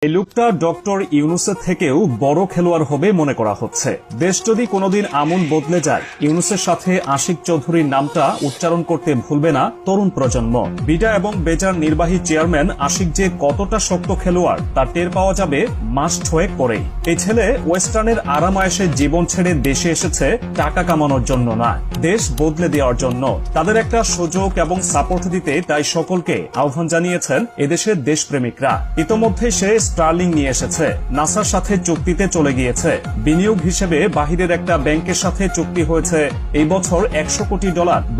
এই লোকটা ডক্টর ইউনূসের থেকেও বড় খেলোয়াড় হবে মনে করা হচ্ছে। দেশ যদি কোনোদিন আমূল বদলে যায়, ইউনূসের সাথে আশিক চৌধুরীর নামটা উচ্চারণ করতে ভুলবে না তরুণ প্রজন্ম। বিডা এবং বেজার নির্বাহী চেয়ারম্যান আশিক যে কতটা শক্ত খেলোয়াড় তা টের পাওয়া যাবে মাস 6 পরেই। এই ছেলে ওয়েস্টার্নের আরাম আয়েশে জীবন ছেড়ে দেশে এসেছে টাকা কামানোর জন্য না, দেশ বদলে দেওয়ার জন্য। তাদের একটা সুযোগ এবং সাপোর্ট দিতে তাই সকলকে আহ্বান জানিয়েছেন এদেশের দেশপ্রেমিকরা। ইতোমধ্যে সে স্টার্লিং নিয়ে এসেছে, নাসার সাথে চুক্তিতে চলে গিয়েছে। বিনিয়োগ হিসেবে বাহিরের একটা ব্যাংকের সাথে চুক্তি হয়েছে, এই বছর $100 কোটি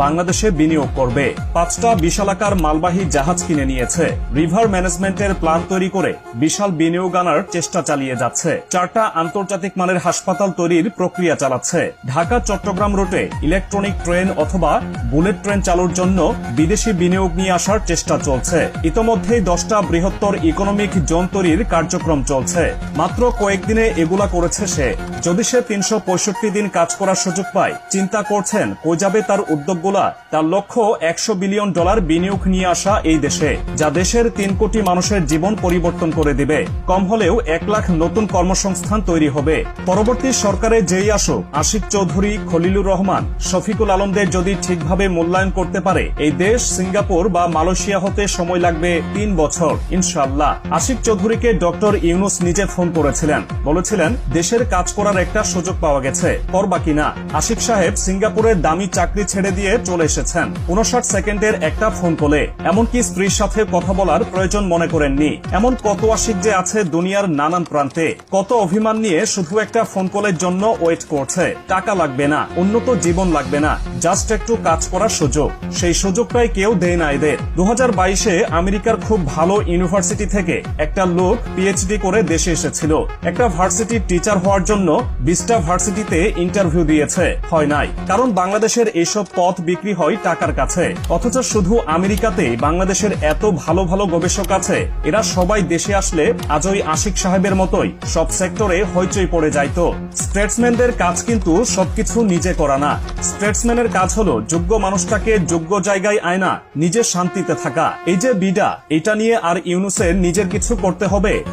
বাংলাদেশে বিনিয়োগ করবে। 5টা বিশালাকার মালবাহী জাহাজ কিনে নিয়েছে। রিভার ম্যানেজমেন্টের প্ল্যান তৈরি করে বিশাল বিনিয়োগ আনার চেষ্টা চালিয়ে যাচ্ছে। 4টা আন্তর্জাতিক মানের হাসপাতাল তৈরির প্রক্রিয়া চালাচ্ছে। ঢাকা চট্টগ্রাম রুটে ইলেকট্রনিক ট্রেন অথবা বুলেট ট্রেন চালুর জন্য বিদেশি বিনিয়োগ নিয়ে আসার চেষ্টা চলছে। ইতোমধ্যেই 10টা বৃহত্তর ইকোনমিক জোন তৈরির কার্যক্রম চলছে। মাত্র কয়েকদিনে এগুলা করেছে সে। যদি সে 365 দিন কাজ করার সুযোগ পায়, চিন্তা করছেন কই যাবে তার উদ্যোগগুলা। তার লক্ষ্য $100 বিলিয়ন বিনিয়োগ নিয়ে আসা এই দেশে, যা দেশের 3 কোটি মানুষের জীবন পরিবর্তন করে দিবে। কম হলেও 1 লাখ নতুন কর্মসংস্থান তৈরি হবে। পরবর্তী সরকারে যেই আসুক, আশিক চৌধুরী, খলিলুর রহমান, শফিকুল আলমদের যদি ঠিকভাবে মূল্যায়ন করতে পারে, এই দেশ সিঙ্গাপুর বা মালয়েশিয়া হতে সময় লাগবে 3 বছর ইনশাআল্লাহ। আশিক চৌধুরীকে ডক্টর ইউনূস নিজে ফোন করেছিলেন, বলেছিলেন দেশের কাজ করার একটা সুযোগ পাওয়া গেছে, করবা কিনা। আশিক সাহেব সিঙ্গাপুরের দামি চাকরি ছেড়ে দিয়ে চলে এসেছেন 59 সেকেন্ডের একটা ফোন কলে। এমনকি স্ত্রীর সাথে কথা বলার প্রয়োজন মনে করেননি। এমন কত আশিক যে আছে দুনিয়ার নানান প্রান্তে, কত অভিমান নিয়ে শুধু একটা ফোন কলের জন্য ওয়েট করছে। টাকা লাগবে না, উন্নত জীবন লাগবে না, জাস্ট একটু কাজ করার সুযোগ। সেই সুযোগটাই কেউ দেয় না এদের। 2022-এ আমেরিকার খুব ভালো ইউনিভার্সিটি থেকে একটা লোক পিএইচডি করে দেশে এসেছিল। একটা ভার্সিটির টিচার হওয়ার জন্য 20টা ভার্সিটিতে ইন্টারভিউ দিয়েছে, হয় নাই। কারণ বাংলাদেশের এইসব পথ বিক্রি হয় টাকার কাছে। অথচ শুধু আমেরিকাতেই বাংলাদেশের এত ভালো ভালো গবেষক আছে, এরা সবাই দেশে আসলে আজই আশিক সাহেবের মতোই সব সেক্টরে হইচই পড়ে যাইত। স্টেটসম্যানদের কাজ কিন্তু সবকিছু নিজে করা না। স্টেটসম্যানের কাজ হলো যোগ্য মানুষটাকে যোগ্য জায়গায় আয়না, নিজে শান্তিতে থাকা। এই যে বিডা, এটা নিয়ে আর ইউনূসের নিজের কিছু করতে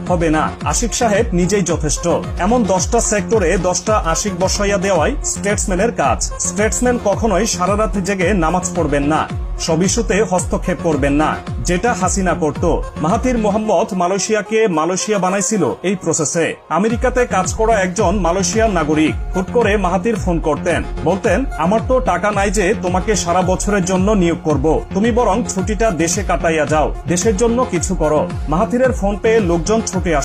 হবে না। আশিক সাহেব নিজেই যথেষ্ট। এমন 10টা সেক্টরে 10টা আশিক বসাইয়া দেওয়াই স্টেটসম্যানের কাজ। স্টেটসম্যান কখনোই সারা রাত জেগে নামাজ পড়বেন না, সব ইস্যুতে হস্তক্ষেপ করবেন না, যেটা হাসিনা করত। মাহাথির মোহাম্মদ মালয়েশিয়াকে মালয়েশিয়া বানাইছিল এই প্রসেসে। আমেরিকাতে কাজ করা একজন মালয়েশিয়ার নাগরিক হুট করে মাহাথির ফোন করতেন, বলতেন আমার তো টাকা নাই যে তোমাকে সারা বছরের জন্য নিয়োগ করব, তুমি বরং ছুটিটা দেশে কাটাইয়া যাও, দেশের জন্য কিছু করো। মাহাথিরের ফোন পেয়ে লোকজন ছুটে আসে।